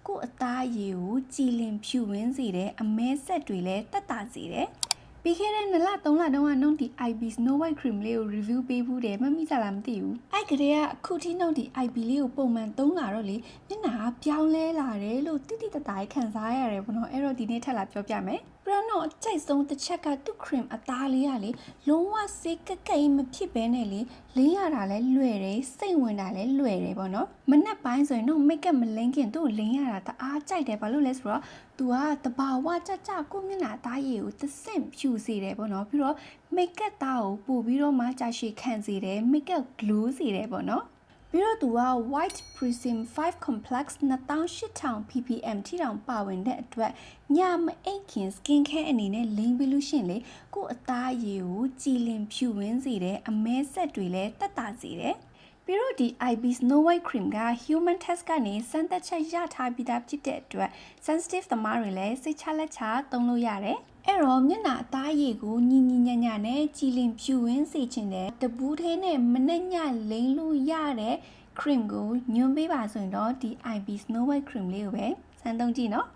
ကို့အသားရည်ကိုကြည်လင်ဖြူဝင်းစေတယ်အမဲဆက်တွေလည်းတက်တာစေတယ်ပြီးခဲ့တဲ့2လ3လတုန်းကနှုတ်ဒီ IB Snow White Cream လေးကို review ပေးဘူးတယ်မမိကြလားမသိဘူးအဲ့ကလေးကအခုထိနှုတ်ဒီ IB လေးကိုပုံမှန်သုံးလာတော့လေမျက်နှာပြောင်းလဲလာတယ်လို့တိတိတတ်တာခံစားရတယ်ပေါ့နော်အဲ့တော့ဒီနေ့ထပ်လာပြောပြမယ်ပြီးတော့အကြိုက်ဆုံးတစ်ချက်ကသူ့ cream အသားလေးကလေလုံးဝစေးကက်ကက်မဖြစ်ဘဲနဲ့လေလင်းရတာလည်းလွယ်တယ်စိတ်ဝင်တာလည်းလွယ်တယ်ပေါ့နော်မနက်ပိုင်းဆိုရင်တော့ make up မလင်းခင်သူ့လင်းရတာတအားကြိုက်တယ်ဘာလို့လဲဆိုတော့ तू ကတဘာဝကြကြကိုမျက်နှာသားရည်ကိုသစင့်ဖြူစေတယ်ပေါ့နော်ပြီးတော့ make up သားကိုပို့ပြီးတော့မှကြာရှည်ခံစေတယ် make up glow စေတယ်ပေါ့နော်ပြီးတော့ तू က white prism 5 complex 2800 ppm ထိတောင်ပါဝင်တဲ့အတွက်ညမအိတ်ခင် skin care အနေနဲ့လိမ်ပြီးလို့ရှင်လေကို့အသားရည်ကိုကြည်လင်ဖြူဝင်းစေတယ်အမဲဆက်တွေလည်းတက်တာစေတယ်ပြီးတော့ဒီ IB Snow White Cream က human test ကနေစမ်းသပ်ချက်ရထားပြီးသားဖြစ်တဲ့အတွက် sensitive သမားတွေလည်းစိတ်ချလက်ချသုံးလို့ရတယ်အဲ့တော့မျက်နှာအသားရည်ကိုညင်ညင်ညံ့နဲ့ကြည်လင်ဖြူဝင်းစေချင်တယ်တပူးသေးနဲ့မနဲ့ညလိမ့်လို့ရတဲ့ cream ကိုညွှန်းပေးပါဆိုရင်တော့ဒီ IB Snow White Cream လေးကိုပဲစမ်းသုံးကြည့်နော်